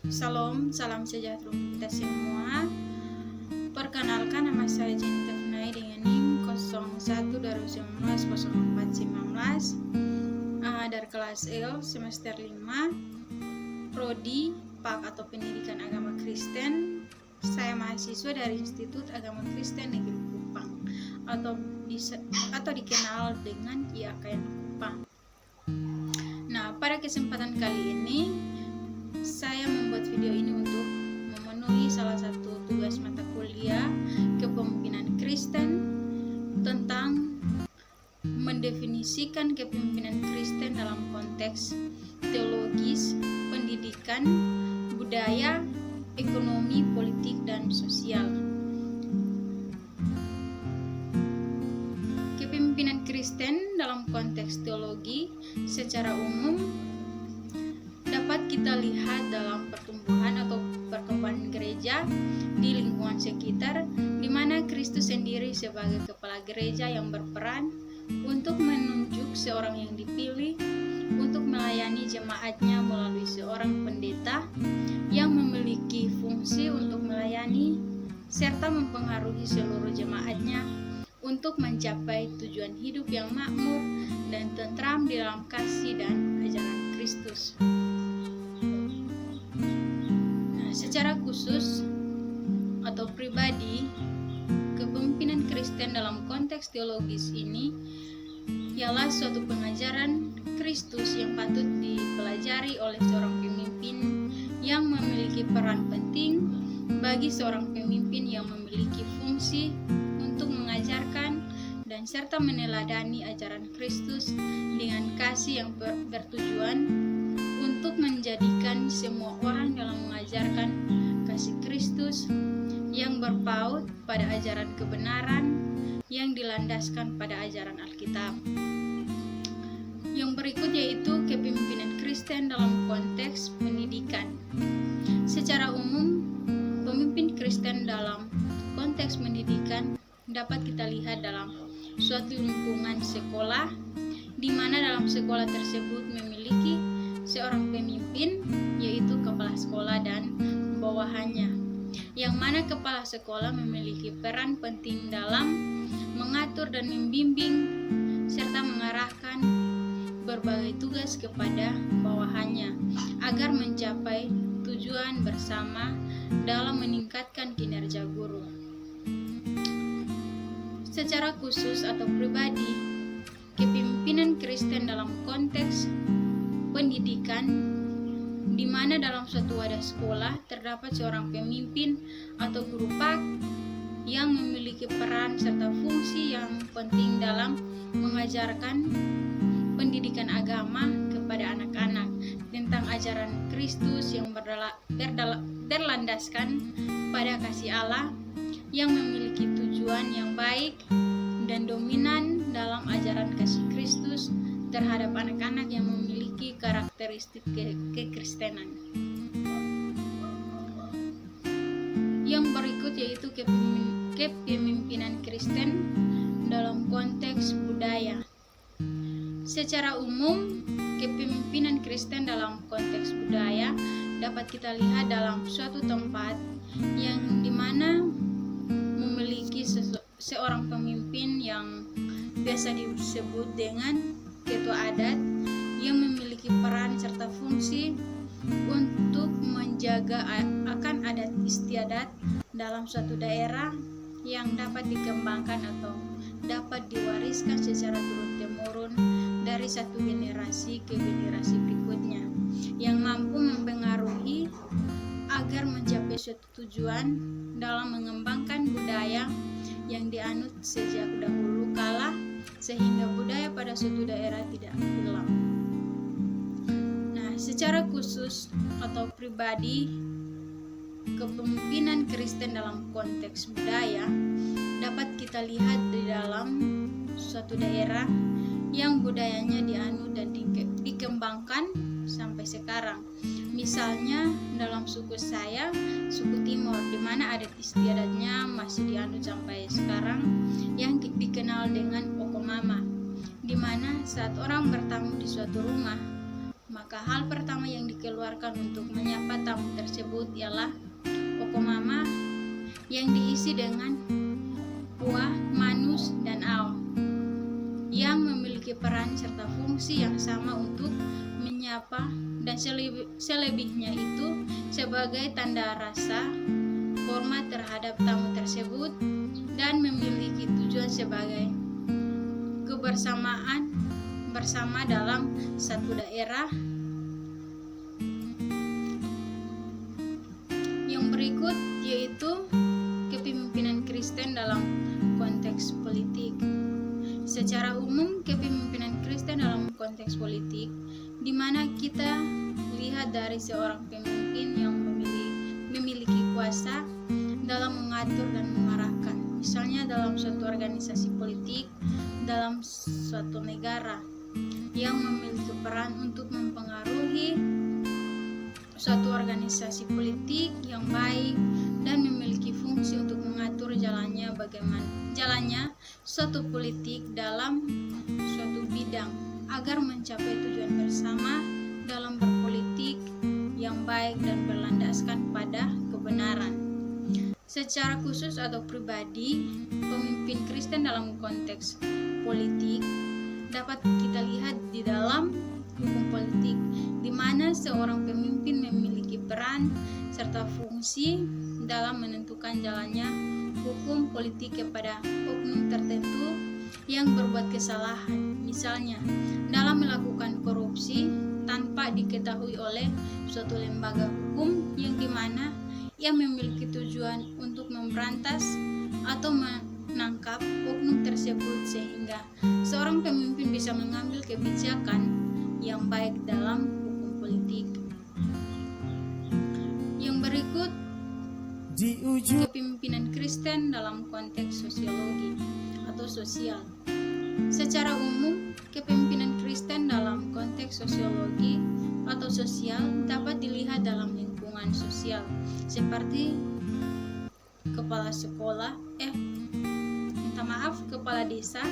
Salam sejahtera untuk kita semua. Perkenalkan, nama saya Jenita Funai dengan NIM 0120190419 dari kelas L semester 5 Prodi PAK atau Pendidikan Agama Kristen. Saya mahasiswa dari Institut Agama Kristen Negeri Kupang atau dikenal dengan IAKN Kupang. Nah, pada kesempatan kali ini saya membuat video ini untuk memenuhi salah satu tugas mata kuliah Kepemimpinan Kristen tentang mendefinisikan kepemimpinan Kristen dalam konteks teologis, pendidikan, budaya, ekonomi, politik, dan sosial. Kepemimpinan Kristen dalam konteks teologi secara umum dapat kita lihat dalam pertumbuhan atau perkembangan gereja di lingkungan sekitar, di mana Kristus sendiri sebagai kepala gereja yang berperan untuk menunjuk seorang yang dipilih untuk melayani jemaatnya melalui seorang pendeta yang memiliki fungsi untuk melayani serta mempengaruhi seluruh jemaatnya untuk mencapai tujuan hidup yang makmur dan tentram di dalam kasih dan ajaran Kristus. Secara khusus atau pribadi, kepemimpinan Kristen dalam konteks teologis ini ialah suatu pengajaran Kristus yang patut dipelajari oleh seorang pemimpin yang memiliki peran penting bagi seorang pemimpin yang memiliki fungsi untuk mengajarkan dan serta meneladani ajaran Kristus dengan kasih yang bertujuan untuk menjadikan semua orang dalam mengajarkan kasih Kristus yang berpaut pada ajaran kebenaran yang dilandaskan pada ajaran Alkitab. Yang berikut yaitu kepemimpinan Kristen dalam konteks pendidikan. Secara umum, pemimpin Kristen dalam konteks pendidikan dapat kita lihat dalam suatu lingkungan sekolah, di mana dalam sekolah tersebut memiliki seorang pemimpin, yaitu kepala sekolah dan bawahannya, yang mana kepala sekolah memiliki peran penting dalam mengatur dan membimbing serta mengarahkan berbagai tugas kepada bawahannya agar mencapai tujuan bersama dalam meningkatkan kinerja guru. Secara khusus atau pribadi, kepemimpinan Kristen dalam konteks pendidikan, di mana dalam suatu wadah sekolah terdapat seorang pemimpin atau guru PAK yang memiliki peran serta fungsi yang penting dalam mengajarkan pendidikan agama kepada anak-anak tentang ajaran Kristus yang berlandaskan pada kasih Allah yang memiliki tujuan yang baik dan dominan dalam ajaran kasih Kristus terhadap anak-anak yang memiliki karakteristik kekristenan. Yang berikut yaitu kepemimpinan Kristen dalam konteks budaya. Secara umum, kepemimpinan Kristen dalam konteks budaya dapat kita lihat dalam suatu tempat yang dimana memiliki seorang pemimpin yang biasa disebut dengan ketua adat yang memiliki peran serta fungsi untuk menjaga akan adat istiadat dalam suatu daerah yang dapat dikembangkan atau dapat diwariskan secara turun-temurun dari satu generasi ke generasi berikutnya, yang mampu mempengaruhi agar mencapai suatu tujuan dalam mengembangkan budaya yang dianut sejak dahulu kala, sehingga budaya pada suatu daerah tidak hilang. Nah, secara khusus atau pribadi, kepemimpinan Kristen dalam konteks budaya dapat kita lihat di dalam suatu daerah yang budayanya dianut dan dikembangkan sampai sekarang. Misalnya dalam suku saya, suku Timur, di mana adat istiadatnya masih dianut sampai sekarang, yang dikenal dengan Okomama, di mana saat orang bertamu di suatu rumah, maka hal pertama yang dikeluarkan untuk menyapa tamu tersebut ialah pokok mama yang diisi dengan buah, manus, dan ao, yang memiliki peran serta fungsi yang sama untuk menyapa, dan selebihnya itu sebagai tanda rasa hormat terhadap tamu tersebut dan memiliki tujuan sebagai kebersamaan bersama dalam satu daerah. Yang berikut yaitu kepemimpinan Kristen dalam konteks politik. Secara umum, kepemimpinan Kristen dalam konteks politik di mana kita lihat dari seorang pemimpin yang memiliki kuasa dalam mengatur dan mengarahkan, misalnya dalam suatu organisasi politik dalam suatu negara, yang memiliki peran untuk mempengaruhi suatu organisasi politik yang baik dan memiliki fungsi untuk mengatur jalannya suatu politik dalam suatu bidang agar mencapai tujuan bersama dalam berpolitik yang baik dan berlandaskan pada kebenaran. Secara khusus atau pribadi, pemimpin Kristen dalam konteks politik dapat kita lihat di dalam hukum politik, di mana seorang pemimpin memiliki peran serta fungsi dalam menentukan jalannya hukum politik kepada oknum tertentu yang berbuat kesalahan, misalnya dalam melakukan korupsi tanpa diketahui oleh suatu lembaga hukum yang dimana ia memiliki tujuan untuk memberantas atau menangkap oknum tersebut, sehingga seorang pemimpin bisa mengambil kebijakan yang baik dalam hukum politik. Yang berikut, kepemimpinan Kristen dalam konteks sosiologi atau sosial. Secara umum, kepemimpinan Kristen dalam konteks sosiologi atau sosial dapat dilihat dalam lingkungan sosial seperti kepala desa,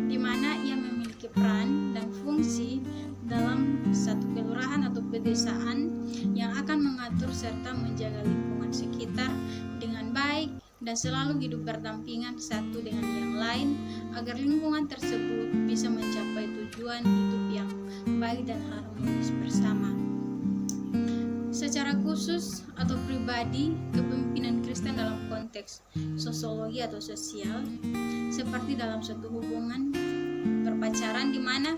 di mana ia memiliki peran dan fungsi dalam satu kelurahan atau pedesaan yang akan mengatur serta menjaga lingkungan sekitar dengan baik dan selalu hidup berdampingan satu dengan yang lain agar lingkungan tersebut bisa mencapai tujuan hidup yang baik dan harmonis bersama. Secara khusus atau pribadi, kepemimpinan Kristen dalam konteks sosiologi atau sosial seperti dalam suatu hubungan berpacaran, di mana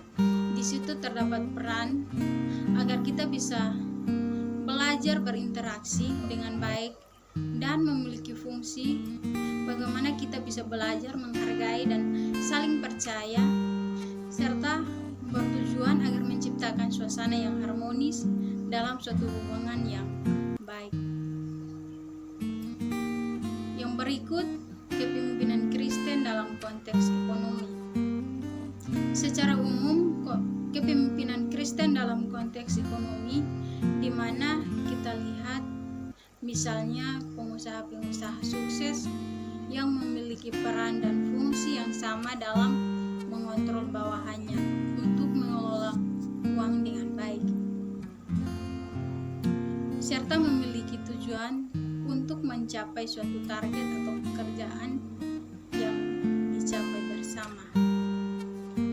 di situ terdapat peran agar kita bisa belajar berinteraksi dengan baik dan memiliki fungsi bagaimana kita bisa belajar menghargai dan saling percaya, serta bertujuan agar menciptakan suasana yang harmonis dalam suatu hubungan yang baik. Yang berikut, kepemimpinan Kristen dalam konteks ekonomi. Secara umum, kepemimpinan Kristen dalam konteks ekonomi di mana kita lihat misalnya pengusaha-pengusaha sukses yang memiliki peran dan fungsi yang sama dalam mengontrol bawahannya untuk mengelola uang dengan baik, serta memiliki tujuan untuk mencapai suatu target atau pekerjaan yang dicapai bersama.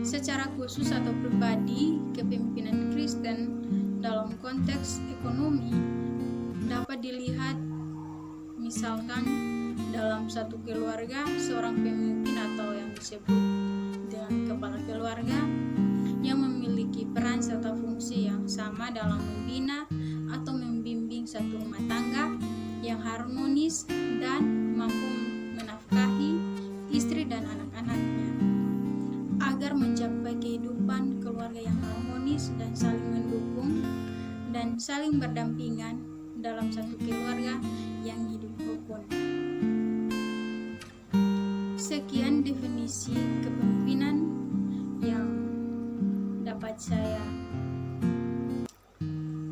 Secara khusus atau pribadi, kepemimpinan Kristen dalam konteks ekonomi dapat dilihat misalkan dalam satu keluarga, seorang pemimpin atau yang disebut dengan kepala keluarga yang memiliki peran serta fungsi yang sama dalam membina atau membimbing satu rumah tangga yang harmonis dan mampu menafkahi istri dan anak-anaknya agar mencapai kehidupan keluarga yang harmonis dan saling mendukung dan saling berdampingan dalam satu keluarga yang hidup rukun. Sekian definisi kepemimpinan yang dapat saya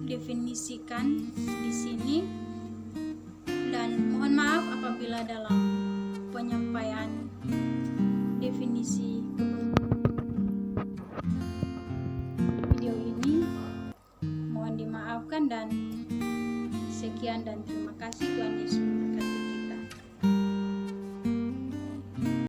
definisikan di sini, dan mohon maaf apabila dalam penyampaian definisi video ini Sekian dan terima kasih, Tuhan Yesus memberkati.